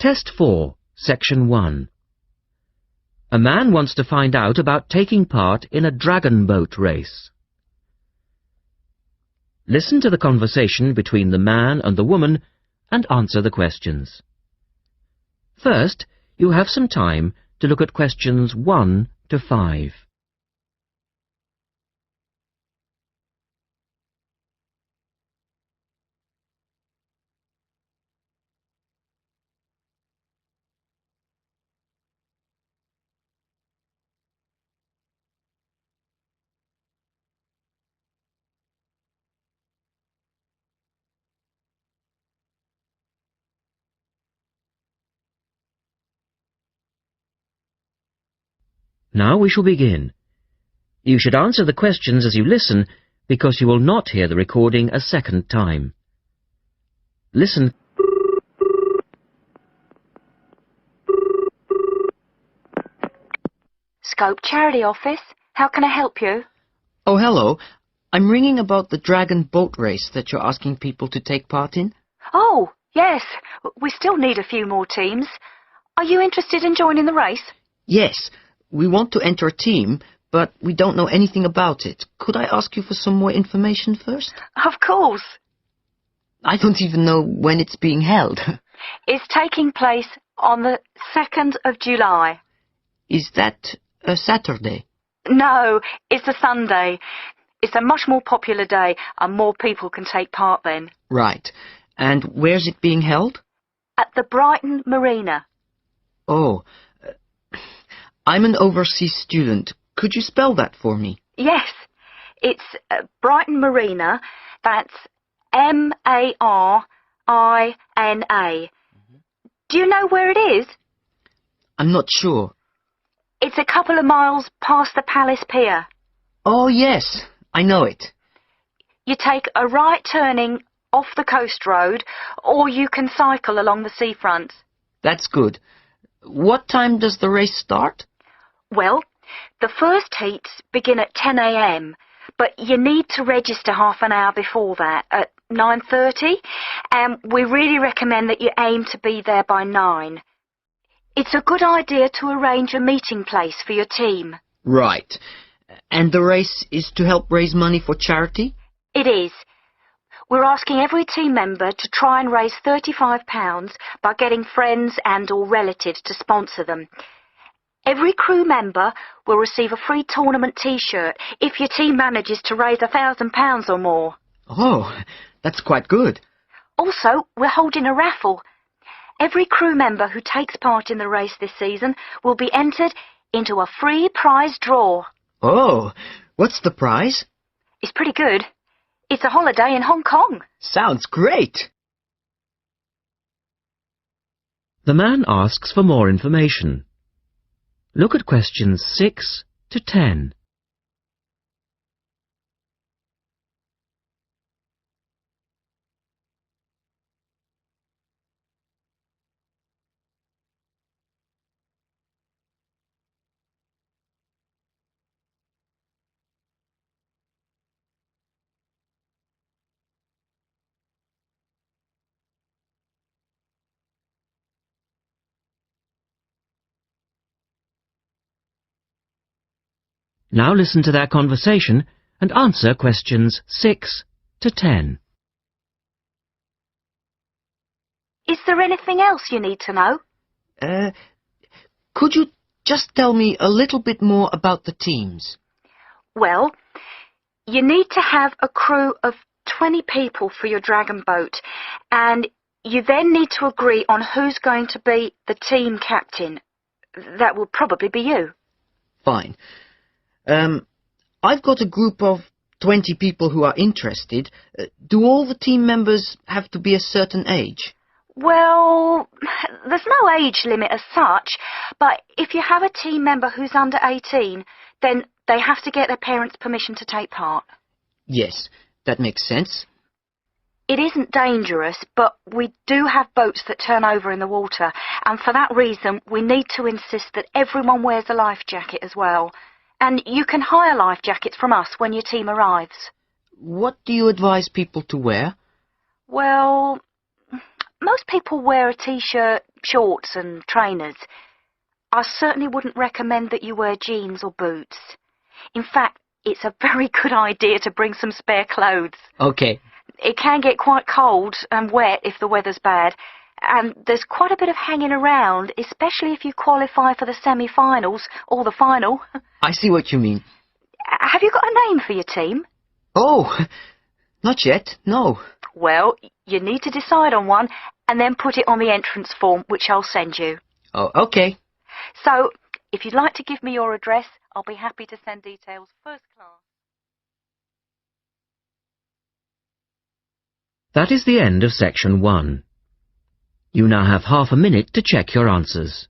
Test 4, Section 1. A man wants to find out about taking part in a dragon boat race. Listen to the conversation between the man and the woman and answer the questions. First, you have some time to look at questions 1 to 5. Now we shall begin. You should answer the questions as you listen, because you will not hear the recording a second time. Listen. Scope Charity Office. How can I help you? Oh, hello. I'm ringing about the dragon boat race that you're asking people to take part in. Oh, yes. We still need a few more teams. Are you interested in joining the race? Yes, we want to enter a team, but we don't know anything about it. Could I ask you for some more information first? Of course. I don't even know when it's being held. It's taking place on the 2nd of July. Is that a Saturday? No, it's a Sunday. It's a much more popular day and more people can take part then. Right. And where's it being held? At the Brighton Marina. Oh, I'm an overseas student. Could you spell that for me? Yes, it's Brighton Marina. That's Marina. Do you know where it is? I'm not sure. It's a couple of miles past the Palace Pier. Oh, yes, I know it. You take a right turning off the coast road, or you can cycle along the seafront. That's good. What time does the race start? Well, the first heats begin at 10 a.m, but you need to register half an hour before that, at 9:30, and we really recommend that you aim to be there by 9. It's a good idea to arrange a meeting place for your team. Right. And the race is to help raise money for charity? It is. We're asking every team member to try and raise £35 by getting friends and or relatives to sponsor them. Every crew member will receive a free tournament T-shirt if your team manages to raise £1,000 or more. Oh, that's quite good. Also, we're holding a raffle. Every crew member who takes part in the race this season will be entered into a free prize draw. Oh, what's the prize? It's pretty good. It's a holiday in Hong Kong. Sounds great. The man asks for more information. Look at questions 6 to 10. Now listen to their conversation and answer questions 6 to 10. Is there anything else you need to know? Could you just tell me a little bit more about the teams? Well, you need to have a crew of 20 people for your dragon boat, and you then need to agree on who's going to be the team captain. That will probably be you. Fine. I've got a group of 20 people who are interested. Do all the team members have to be a certain age? Well, there's no age limit as such, but if you have a team member who's under 18, then they have to get their parents' permission to take part. Yes, that makes sense. It isn't dangerous, but we do have boats that turn over in the water, and for that reason we need to insist that everyone wears a life jacket as well. And you can hire life jackets from us when your team arrives. What do you advise people to wear? Well, most people wear a T-shirt, shorts and trainers. I certainly wouldn't recommend that you wear jeans or boots. In fact, it's a very good idea to bring some spare clothes. Okay. It can get quite cold and wet if the weather's bad, and there's quite a bit of hanging around, especially if you qualify for the semi-finals or the final. I see what you mean. Have you got a name for your team? Oh, not yet, no. Well, you need to decide on one and then put it on the entrance form, which I'll send you. Oh, okay. So, if you'd like to give me your address, I'll be happy to send details first class. That is the end of section 1. You now have half a minute to check your answers.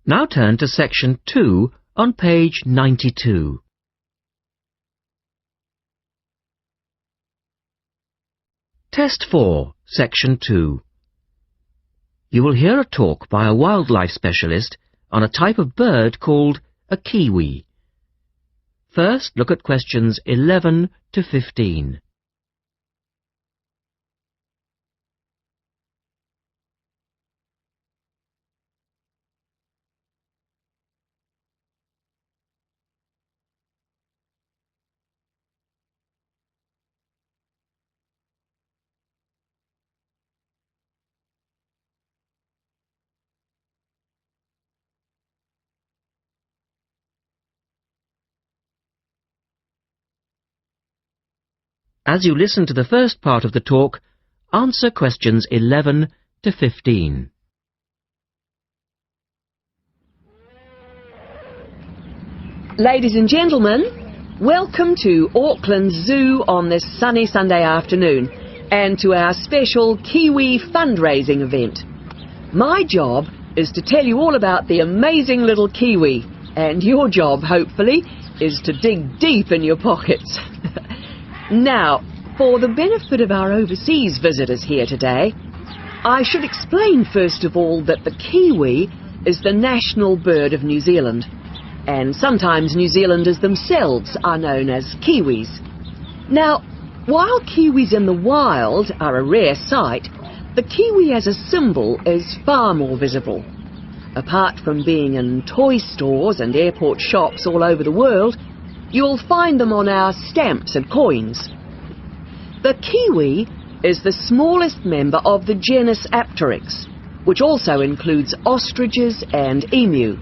Now turn to section 2 on page 92. Test 4, section 2. You will hear a talk by a wildlife specialist on a type of bird called a kiwi. First, look at questions 11 to 15. As you listen to the first part of the talk, answer questions 11 to 15. Ladies and gentlemen, welcome to Auckland Zoo on this sunny Sunday afternoon and to our special Kiwi fundraising event. My job is to tell you all about the amazing little Kiwi, and your job, hopefully, is to dig deep in your pockets. Now, for the benefit of our overseas visitors here today, I should explain first of all that the Kiwi is the national bird of New Zealand, and sometimes New Zealanders themselves are known as Kiwis. Now, while Kiwis in the wild are a rare sight, the Kiwi as a symbol is far more visible. Apart from being in toy stores and airport shops all over the world, you'll find them on our stamps and coins. The Kiwi is the smallest member of the genus Apteryx, which also includes ostriches and emu.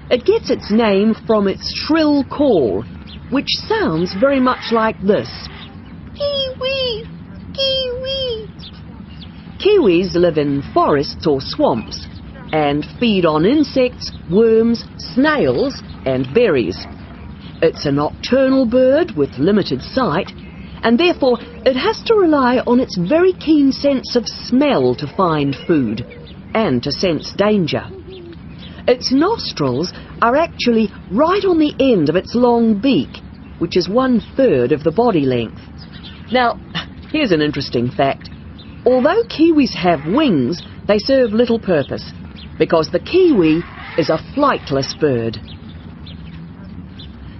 It gets its name from its shrill call, which sounds very much like this. Kiwi! Kiwi! Kiwis live in forests or swamps and feed on insects, worms, snails and berries. It's a nocturnal bird with limited sight, and therefore it has to rely on its very keen sense of smell to find food and to sense danger. Its nostrils are actually right on the end of its long beak, which is 1/3 of the body length. Now, here's an interesting fact. Although Kiwis have wings, they serve little purpose, because the Kiwi is a flightless bird.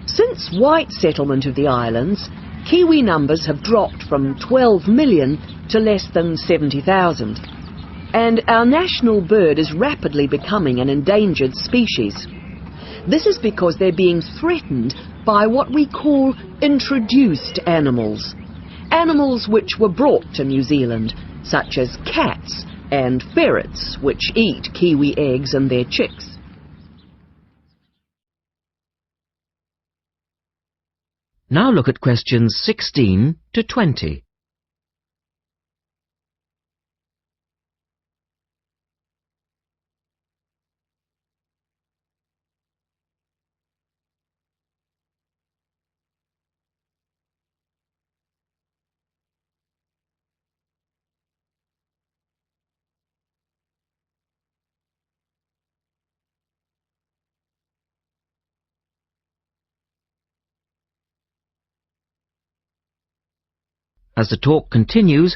Since white settlement of the islands, Kiwi numbers have dropped from 12 million to less than 70,000. And our national bird is rapidly becoming an endangered species. This is because they're being threatened by what we call introduced animals. Animals which were brought to New Zealand, such as cats and ferrets, which eat Kiwi eggs and their chicks. Now look at questions 16 to 20. As the talk continues,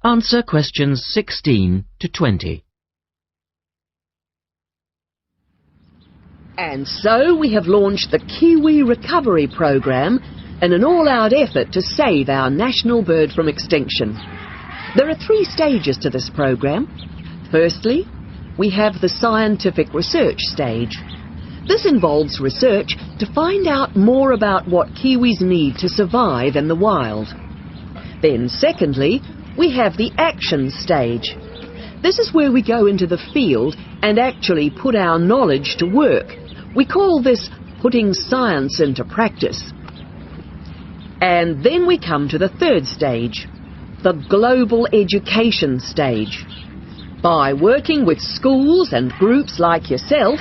answer questions 16 to 20. And so we have launched the Kiwi Recovery Programme in an all-out effort to save our national bird from extinction. There are 3 stages to this programme. Firstly, we have the scientific research stage. This involves research to find out more about what kiwis need to survive in the wild. Then secondly, we have the action stage. This is where we go into the field and actually put our knowledge to work. We call this putting science into practice. And then we come to the 3rd stage, the global education stage. By working with schools and groups like yourself,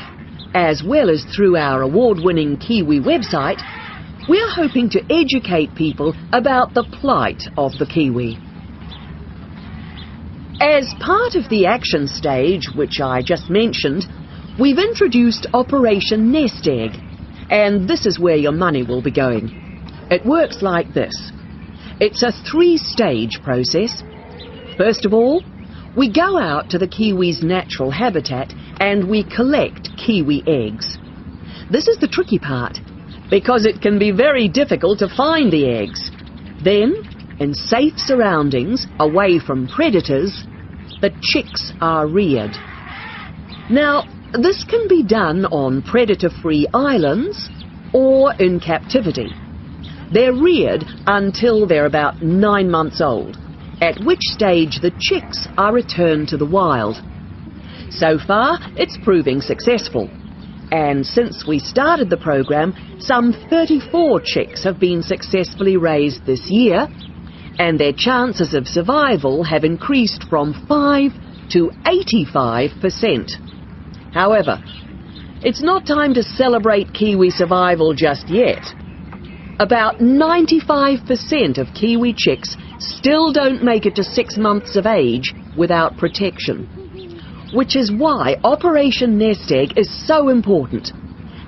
as well as through our award-winning Kiwi website, we are hoping to educate people about the plight of the kiwi. As part of the action stage, which I just mentioned, we've introduced Operation Nest Egg, and this is where your money will be going. It works like this. It's a 3-stage process. First of all, we go out to the kiwi's natural habitat and we collect kiwi eggs. This is the tricky part, because it can be very difficult to find the eggs. Then, in safe surroundings, away from predators, the chicks are reared. Now, this can be done on predator-free islands or in captivity. They're reared until they're about 9 months old, at which stage the chicks are returned to the wild. So far, it's proving successful. And since we started the programme, some 34 chicks have been successfully raised this year, and their chances of survival have increased from 5 to 85%. However, it's not time to celebrate kiwi survival just yet. About 95% of kiwi chicks still don't make it to 6 months of age without protection, which is why Operation Nest Egg is so important.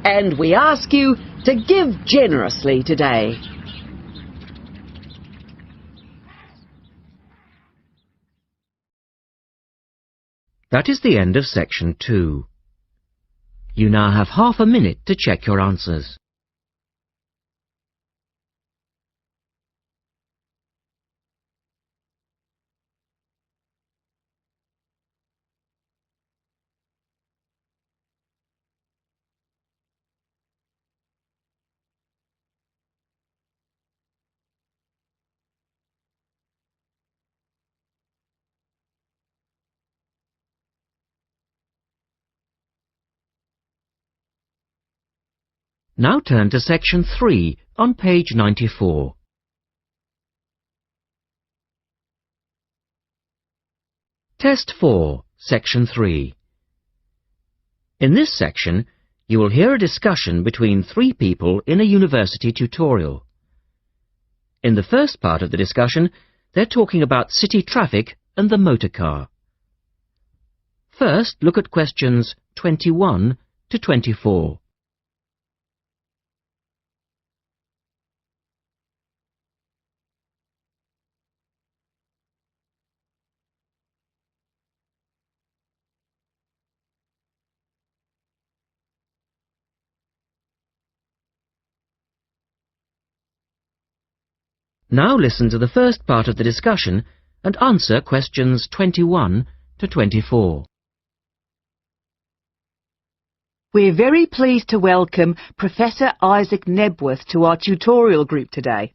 And we ask you to give generously today. That is the end of section 2. You now have half a minute to check your answers. Now turn to section 3 on page 94. Test 4, section 3. In this section, you will hear a discussion between 3 people in a university tutorial. In the first part of the discussion, they're talking about city traffic and the motor car. First, look at questions 21 to 24. Now listen to the first part of the discussion and answer questions 21 to 24. We're very pleased to welcome Professor Isaac Nebworth to our tutorial group today.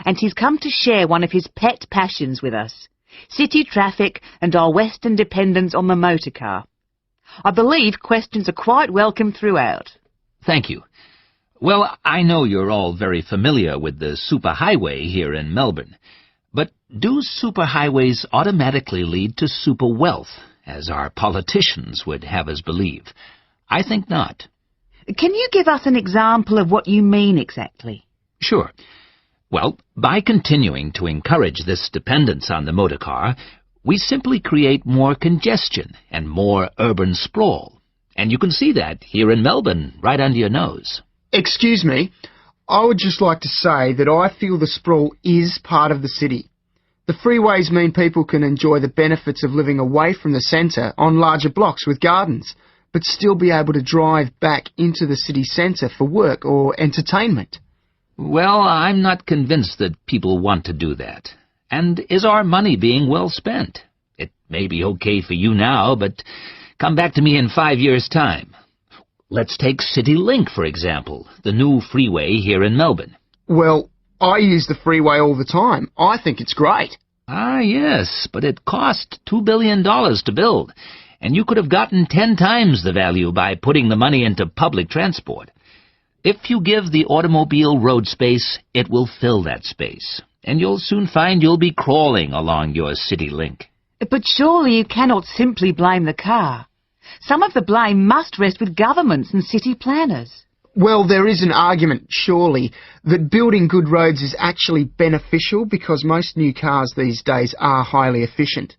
And he's come to share one of his pet passions with us, city traffic and our Western dependence on the motor car. I believe questions are quite welcome throughout. Thank you. Well, I know you're all very familiar with the superhighway here in Melbourne, but do superhighways automatically lead to super wealth, as our politicians would have us believe? I think not. Can you give us an example of what you mean exactly? Sure. Well, by continuing to encourage this dependence on the motor car, we simply create more congestion and more urban sprawl. And you can see that here in Melbourne, right under your nose. Excuse me, I would just like to say that I feel the sprawl is part of the city. The freeways mean people can enjoy the benefits of living away from the centre on larger blocks with gardens, but still be able to drive back into the city centre for work or entertainment. Well, I'm not convinced that people want to do that. And is our money being well spent? It may be okay for you now, but come back to me in 5 years' time. Let's take CityLink, for example, the new freeway here in Melbourne. Well, I use the freeway all the time. I think it's great. Ah, yes, but it cost $2 billion to build, and you could have gotten 10 times the value by putting the money into public transport. If you give the automobile road space, it will fill that space, and you'll soon find you'll be crawling along your CityLink. But surely you cannot simply blame the car. Some of the blame must rest with governments and city planners. Well, there is an argument, surely, that building good roads is actually beneficial because most new cars these days are highly efficient.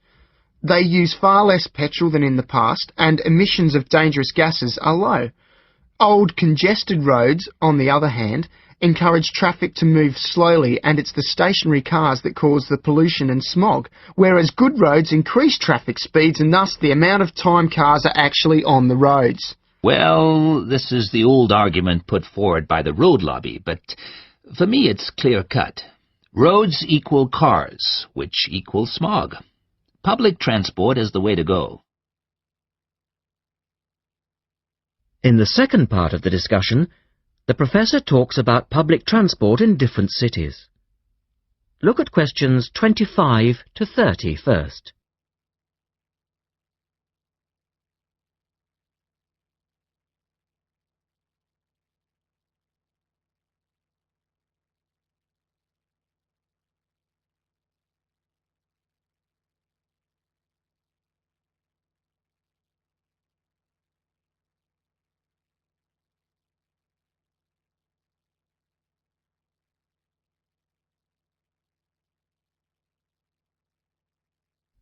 They use far less petrol than in the past, and emissions of dangerous gases are low. Old, congested roads, on the other hand, encourage traffic to move slowly, and it's the stationary cars that cause the pollution and smog, whereas good roads increase traffic speeds and thus the amount of time cars are actually on the roads. Well, this is the old argument put forward by the road lobby, but for me it's clear-cut. Roads equal cars, which equals smog. Public transport is the way to go. In the second part of the discussion, the professor talks about public transport in different cities. Look at questions 25 to 30 first.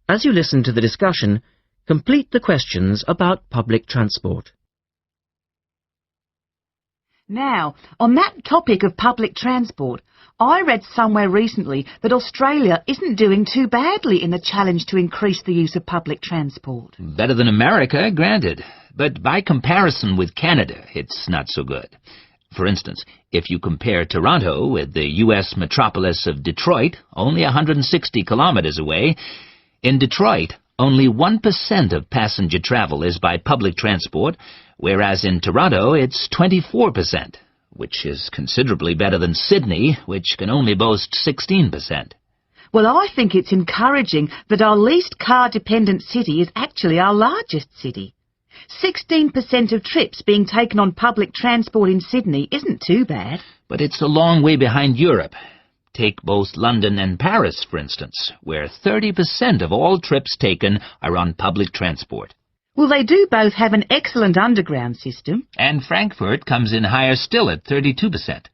As you listen to the discussion, complete the questions about public transport. Now, on that topic of public transport, I read somewhere recently that Australia isn't doing too badly in the challenge to increase the use of public transport. Better than America, granted, but by comparison with Canada, it's not so good. For instance, if you compare Toronto with the U.S. metropolis of Detroit, only 160 kilometers away, in Detroit, only 1% of passenger travel is by public transport, whereas in Toronto it's 24%, which is considerably better than Sydney, which can only boast 16%. Well, I think it's encouraging that our least car-dependent city is actually our largest city. 16% of trips being taken on public transport in Sydney isn't too bad. But it's a long way behind Europe. Take both London and Paris, for instance, where 30% of all trips taken are on public transport. Well, they do both have an excellent underground system. And Frankfurt comes in higher still at 32%.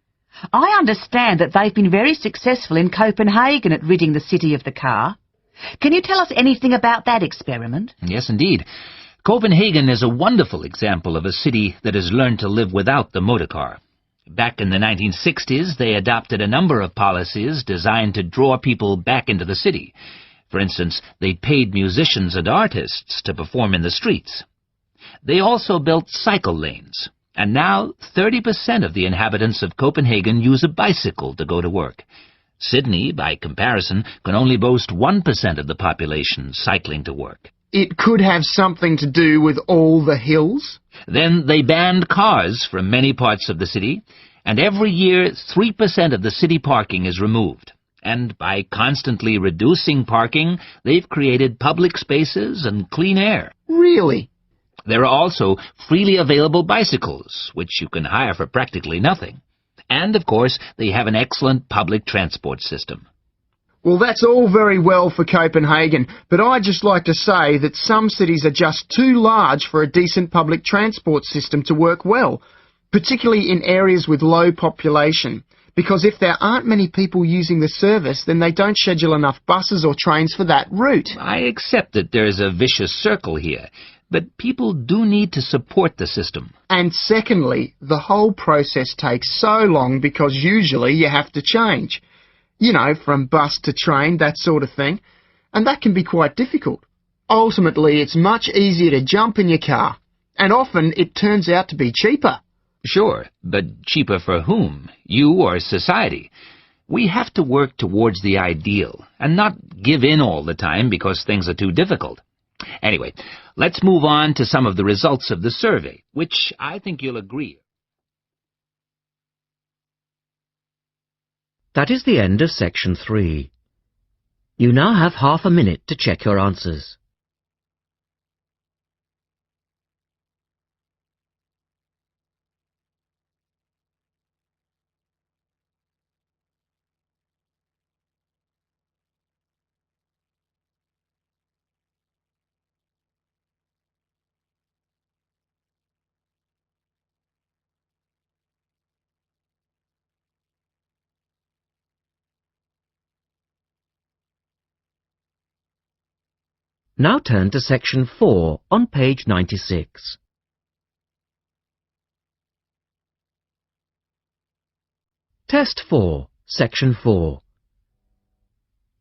I understand that they've been very successful in Copenhagen at ridding the city of the car. Can you tell us anything about that experiment? Yes, indeed. Copenhagen is a wonderful example of a city that has learned to live without the motor car. Back in the 1960s, they adopted a number of policies designed to draw people back into the city. For instance, they paid musicians and artists to perform in the streets. They also built cycle lanes, and now 30% of the inhabitants of Copenhagen use a bicycle to go to work. Sydney, by comparison, can only boast 1% of the population cycling to work. It could have something to do with all the hills? Then they banned cars from many parts of the city, and every year 3% of the city parking is removed. And by constantly reducing parking, they've created public spaces and clean air. Really? There are also freely available bicycles, which you can hire for practically nothing. And, of course, they have an excellent public transport system. Well, that's all very well for Copenhagen, but I'd just like to say that some cities are just too large for a decent public transport system to work well, particularly in areas with low population, because if there aren't many people using the service, then they don't schedule enough buses or trains for that route. I accept that there's a vicious circle here, but people do need to support the system. And secondly, the whole process takes so long because usually you have to change. You know, from bus to train, that sort of thing. And that can be quite difficult. Ultimately, it's much easier to jump in your car. And often it turns out to be cheaper. Sure, but cheaper for whom? You or society? We have to work towards the ideal, and not give in all the time because things are too difficult. Anyway, let's move on to some of the results of the survey, which I think you'll agree. That is the end of section 3. You now have half a minute to check your answers. Now turn to section 4 on page 96. Test 4, section 4.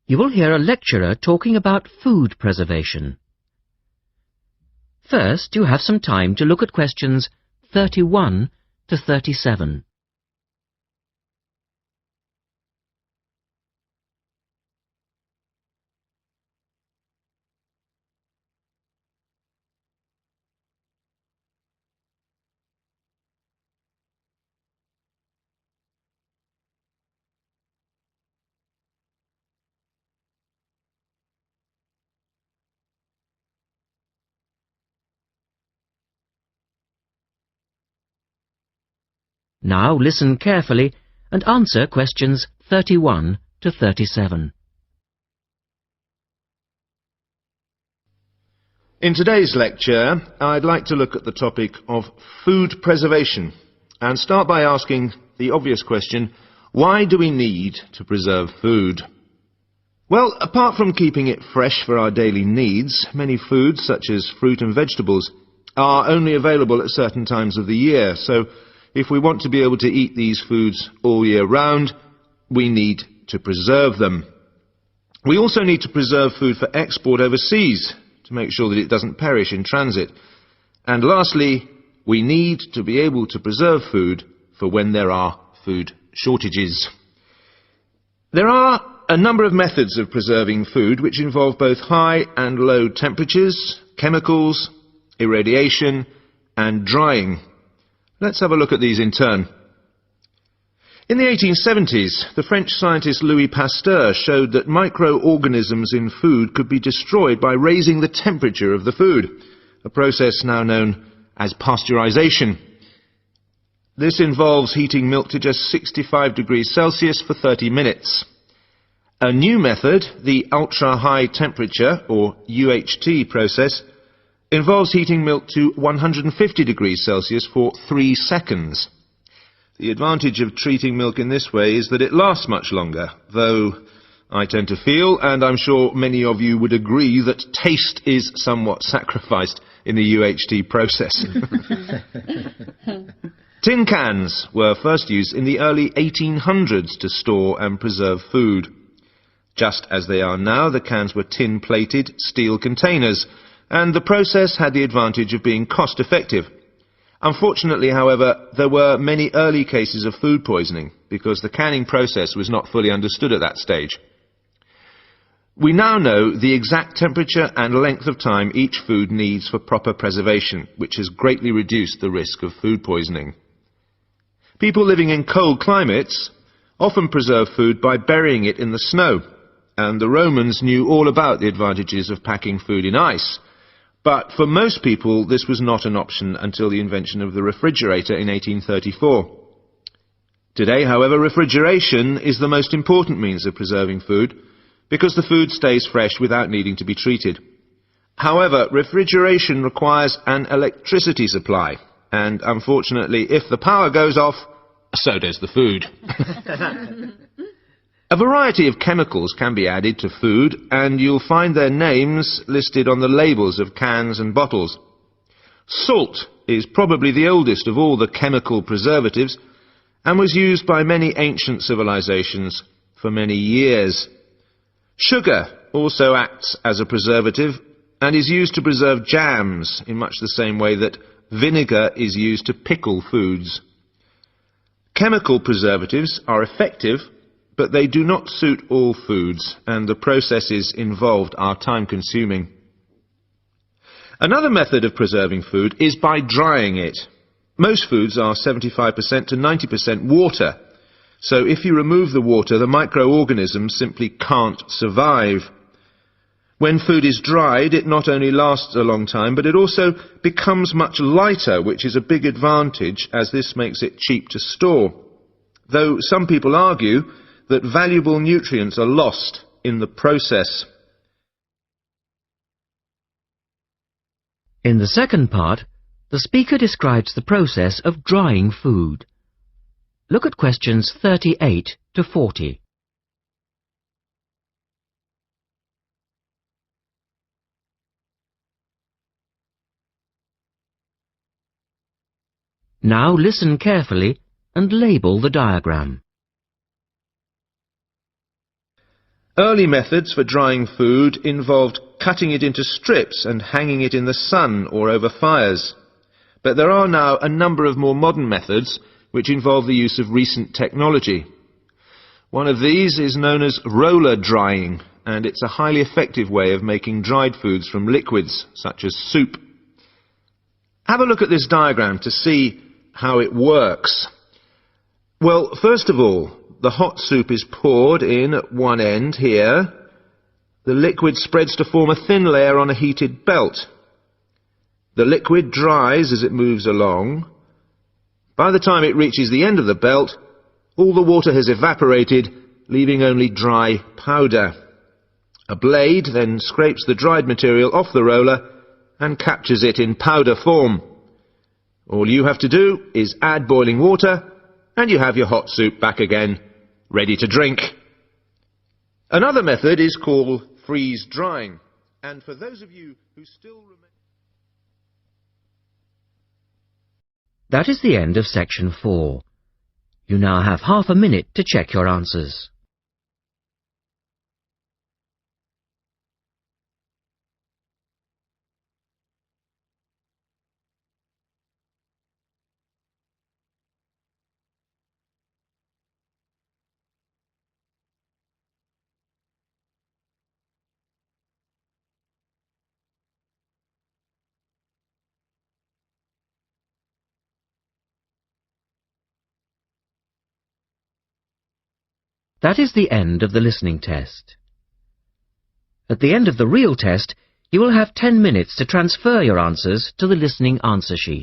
You will hear a lecturer talking about food preservation. First, you have some time to look at questions 31 to 37. Now listen carefully and answer questions 31 to 37. In today's lecture, I'd like to look at the topic of food preservation and start by asking the obvious question, why do we need to preserve food? Well, apart from keeping it fresh for our daily needs, many foods, such as fruit and vegetables, are only available at certain times of the year, so if we want to be able to eat these foods all year round, we need to preserve them. We also need to preserve food for export overseas to make sure that it doesn't perish in transit. And lastly, we need to be able to preserve food for when there are food shortages. There are a number of methods of preserving food which involve both high and low temperatures, chemicals, irradiation, and drying. Let's have a look at these in turn. In the 1870s, the French scientist Louis Pasteur showed that microorganisms in food could be destroyed by raising the temperature of the food, a process now known as pasteurization. This involves heating milk to just 65 degrees Celsius for 30 minutes. A new method, the ultra-high temperature, or UHT process, involves heating milk to 150 degrees Celsius for 3 seconds. The advantage of treating milk in this way is that it lasts much longer, though I tend to feel, and I'm sure many of you would agree, that taste is somewhat sacrificed in the UHT process. Tin cans were first used in the early 1800s to store and preserve food. Just as they are now, the cans were tin-plated steel containers, and the process had the advantage of being cost-effective. Unfortunately, however, there were many early cases of food poisoning because the canning process was not fully understood at that stage. We now know the exact temperature and length of time each food needs for proper preservation, which has greatly reduced the risk of food poisoning. People living in cold climates often preserve food by burying it in the snow, and the Romans knew all about the advantages of packing food in ice. But for most people, this was not an option until the invention of the refrigerator in 1834. Today, however, refrigeration is the most important means of preserving food because the food stays fresh without needing to be treated. However, refrigeration requires an electricity supply, and unfortunately, if the power goes off, so does the food. A variety of chemicals can be added to food, and you'll find their names listed on the labels of cans and bottles. Salt is probably the oldest of all the chemical preservatives, and was used by many ancient civilizations for many years. Sugar also acts as a preservative and is used to preserve jams in much the same way that vinegar is used to pickle foods. Chemical preservatives are effective, but they do not suit all foods, and the processes involved are time-consuming. Another method of preserving food is by drying it. Most foods are 75% to 90% water, so if you remove the water, the microorganisms simply can't survive. When food is dried, it not only lasts a long time, but it also becomes much lighter, which is a big advantage, as this makes it cheap to store. Though some people argue that valuable nutrients are lost in the process. In the second part, the speaker describes the process of drying food. Look at questions 38 to 40. Now listen carefully and label the diagram. Early methods for drying food involved cutting it into strips and hanging it in the sun or over fires. But there are now a number of more modern methods which involve the use of recent technology. One of these is known as roller drying, and it's a highly effective way of making dried foods from liquids, such as soup. Have a look at this diagram to see how it works. Well, first of all, the hot soup is poured in at one end here. The liquid spreads to form a thin layer on a heated belt. The liquid dries as it moves along. By the time it reaches the end of the belt, all the water has evaporated, leaving only dry powder. A blade then scrapes the dried material off the roller and captures it in powder form. All you have to do is add boiling water, and you have your hot soup back again, ready to drink. Another method is called freeze drying, and for those of you who still remember... That is the end of section 4. You now have half a minute to check your answers. That is the end of the listening test. At the end of the real test, you will have 10 minutes to transfer your answers to the listening answer sheet.